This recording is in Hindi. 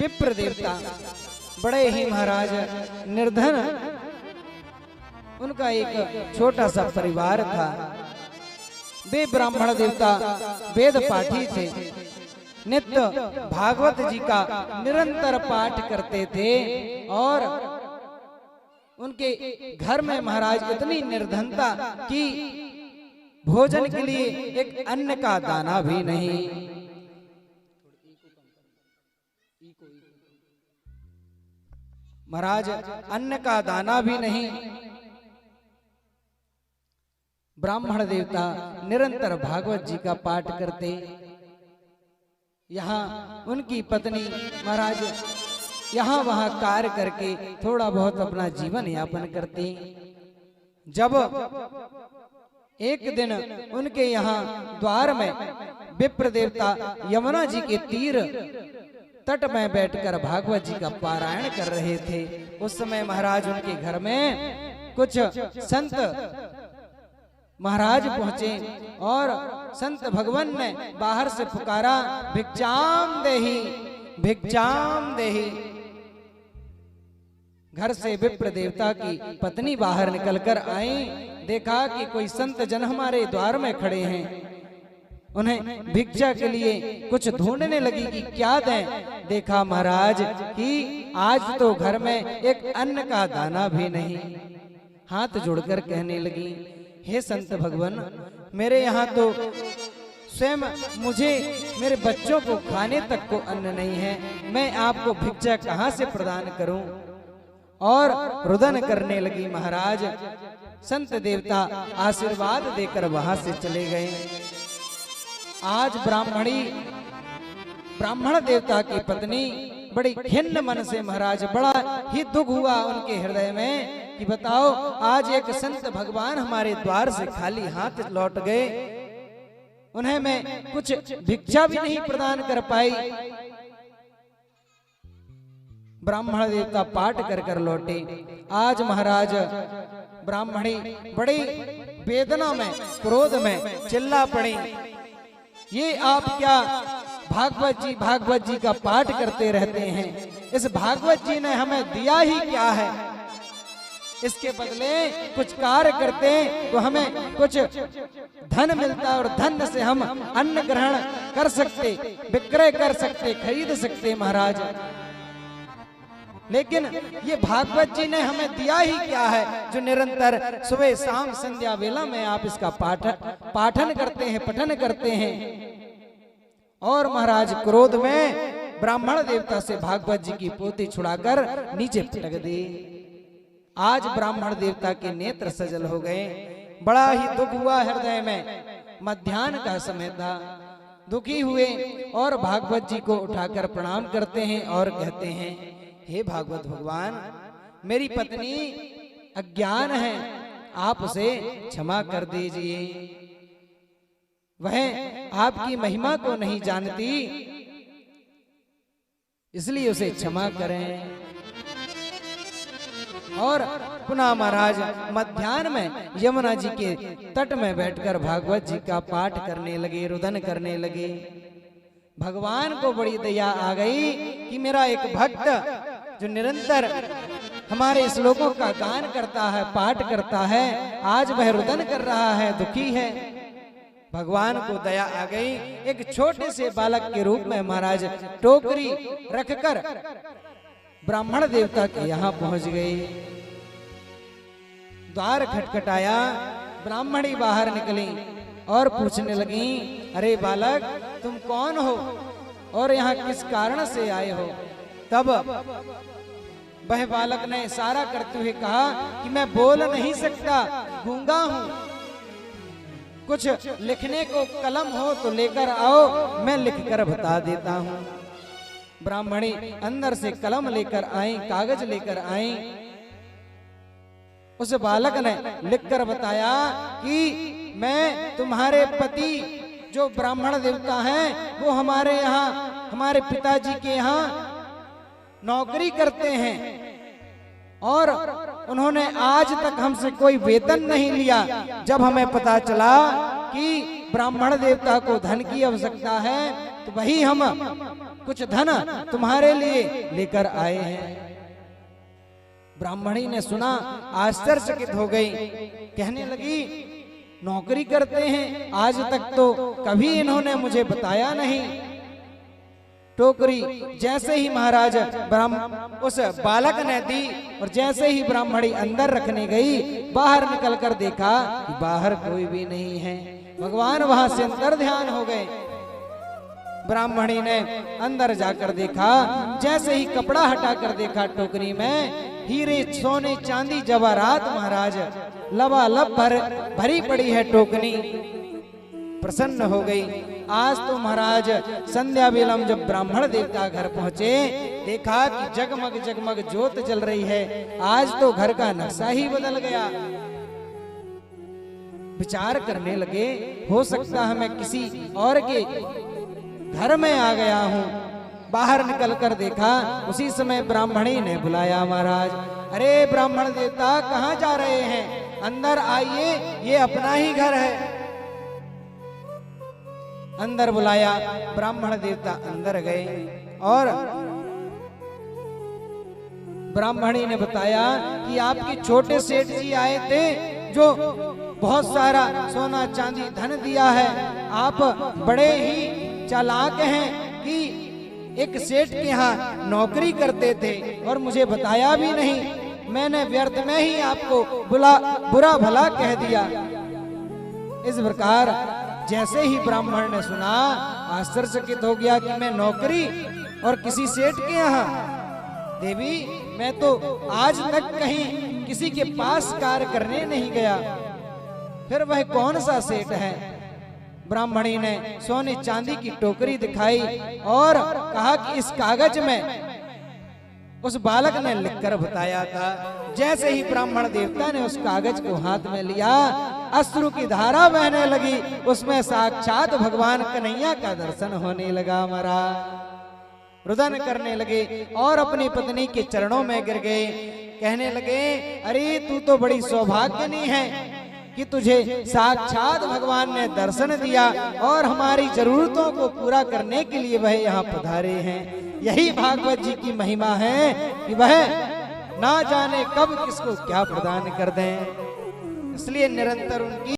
विप्र देवता बड़े ही महाराज निर्धन, उनका एक छोटा सा परिवार था। वे ब्राह्मण देवता वेद पाठी थे, नित्य भागवत जी का निरंतर पाठ करते थे और उनके घर में महाराज इतनी निर्धनता कि भोजन के लिए एक अन्न का दाना भी नहीं। महाराज अन्न का दाना भी नहीं। ब्राह्मण देवता निरंतर भागवत जी का पाठ करते। यहाँ उनकी पत्नी महाराज यहाँ वहाँ कार्य करके थोड़ा बहुत अपना जीवन यापन करती। जब एक दिन उनके यहाँ द्वार में विप्र देवता यमुना जी के तीर तट में बैठकर भागवत जी का पारायण कर रहे थे, उस समय महाराज उनके घर में कुछ संत महाराज पहुंचे और संत भगवान ने बाहर से पुकारा, भिक्षाम देहि, भिक्षाम देहि। घर से विप्र देवता की पत्नी बाहर निकलकर आई, देखा कि कोई संत जन हमारे द्वार में खड़े हैं। उन्हें भिक्षा के लिए कुछ ढूंढने लगी कि क्या दें। देखा महाराज कि आज तो घर में एक अन्न का दाना भी नहीं। हाथ जोड़कर कहने लगी, हे संत भगवान, मेरे यहाँ तो स्वयं मुझे मेरे बच्चों को खाने तक को अन्न नहीं है, मैं आपको भिक्षा कहाँ से प्रदान करूं। और रुदन करने लगी। महाराज संत देवता आशीर्वाद देकर वहां से चले गए। आज ब्राह्मण देवता की पत्नी बड़ी खिन्न मन से महाराज, बड़ा ही दुख हुआ उनके हृदय में कि बताओ आज एक संत भगवान हमारे द्वार से खाली हाथ लौट गए, उन्हें मैं कुछ भिक्षा भी नहीं प्रदान कर पाई। ब्राह्मण देवता पाठ कर कर लौटे। आज महाराज ब्राह्मणी बड़ी वेदना में, क्रोध में चिल्ला पड़ी, ये आप क्या भागवत जी का पाठ करते रहते हैं, इस भागवत जी ने हमें दिया ही क्या है, इसके बदले कुछ कार्य करते तो हमें कुछ धन मिलता और धन से हम अन्न ग्रहण कर सकते, विक्रय कर सकते, खरीद सकते महाराज। लेकिन ये भागवत जी ने हमें दिया ही क्या है, जो निरंतर सुबह शाम संध्या वेला में आप इसका पाठन करते हैं, पठन करते हैं। और महाराज क्रोध में ब्राह्मण देवता से भागवत जी की पोथी छुड़ाकर नीचे पटक दी। आज ब्राह्मण देवता के नेत्र सजल हो गए, बड़ा ही दुख हुआ हृदय में। मध्याह्न का समय था, दुखी हुए और भागवत जी को उठाकर प्रणाम करते हैं और कहते हैं, हे भागवत भगवान, मेरी पत्नी अज्ञान है, आप उसे क्षमा कर दीजिए, वह आपकी महिमा को नहीं जानती, इसलिए उसे क्षमा करें। और पुनः महाराज मध्याह्न में यमुना जी के तट में बैठकर भागवत जी का पाठ करने लगे, रुदन करने लगे। भगवान को बड़ी दया आ गई कि मेरा एक भक्त जो निरंतर हमारे श्लोकों का गान करता है, पाठ करता है, आज वह रुदन कर रहा है, दुखी है। भगवान को दया आ गई। एक छोटे से बालक के रूप में महाराज टोकरी रखकर ब्राह्मण देवता के यहाँ पहुंच गई। द्वार खटखटाया, ब्राह्मणी बाहर निकली और पूछने लगी, अरे बालक, तुम कौन हो और यहाँ किस कारण से आए हो। तब वह बालक ने इशारा करते हुए कहा कि मैं बोल नहीं सकता, गूंगा हूं, कुछ लिखने को कलम हो तो लेकर आओ, मैं लिखकर बता देता हूं। ब्राह्मणी अंदर से कलम लेकर आई, कागज लेकर आई। उस बालक ने लिखकर बताया कि मैं तुम्हारे पति जो ब्राह्मण देवता हैं, वो हमारे यहाँ, हमारे पिताजी के यहाँ नौकरी करते हैं और उन्होंने आज तक हमसे कोई वेतन नहीं लिया। जब हमें पता चला कि ब्राह्मण देवता को धन की आवश्यकता है तो वही हम कुछ धन तुम्हारे लिए लेकर आए हैं। ब्राह्मणी ने सुना, आश्चर्यचकित हो गई, कहने लगी नौकरी करते हैं, आज तक तो कभी इन्होंने मुझे बताया नहीं। टोकरी जैसे ही महाराज उस बालक ने दी और जैसे ही ब्राह्मणी अंदर रखने गई, बाहर निकलकर देखा कि बाहर कोई भी नहीं है। भगवान वहां से अंदर ध्यान हो गए। ब्राह्मणी ने अंदर जाकर देखा, जैसे ही कपड़ा हटाकर देखा, टोकरी में हीरे सोने चांदी जवाहरात महाराज लबालब भरी पड़ी है टोकरी। प्रसन्न हो गई। आज तो महाराज संध्या बेलम जब ब्राह्मण देवता घर पहुंचे, देखा कि जगमग जगमग ज्योत जल रही है। आज तो घर का नक्शा ही बदल गया। विचार करने लगे, हो सकता है मैं किसी और के घर में आ गया हूं। बाहर निकलकर देखा, उसी समय ब्राह्मणी ने बुलाया, महाराज अरे ब्राह्मण देवता कहाँ जा रहे हैं, अंदर आइए, ये अपना ही घर है। अंदर बुलाया, ब्राह्मण देवता अंदर गए और ब्राह्मणी ने बताया कि आपके छोटे सेठ जी आए थे, जो बहुत सारा सोना चांदी धन दिया है। आप बड़े ही चालाक हैं कि एक सेठ के यहाँ नौकरी करते थे और मुझे बताया भी नहीं। मैंने व्यर्थ में ही आपको बुरा भला कह दिया। इस प्रकार जैसे ही ब्राह्मण ने सुना, आश्चर्यचकित हो गया कि मैं नौकरी और किसी सेठ के यहाँ। देवी मैं तो आज तक कहीं किसी के पास कार्य करने नहीं गया, फिर वह कौन सा सेठ है। ब्राह्मणी ने सोने चांदी की टोकरी दिखाई और कहा कि इस कागज में उस बालक ने लिखकर बताया था। जैसे ही ब्राह्मण देवता ने उस कागज को हाथ में लिया, अश्रु की धारा बहने लगी। उसमें साक्षात भगवान कन्हैया का दर्शन होने लगा। महाराज रुदन करने लगे और अपनी पत्नी के चरणों में गिर गए। कहने लगे, अरे तू तो बड़ी सौभाग्यनी है कि तुझे साक्षात भगवान ने दर्शन दिया और हमारी जरूरतों को पूरा करने के लिए वह यहाँ पधारे हैं। यही भागवत जी की महिमा है कि वह ना जाने कब किसको क्या प्रदान कर दें। इसलिए निरंतर उनकी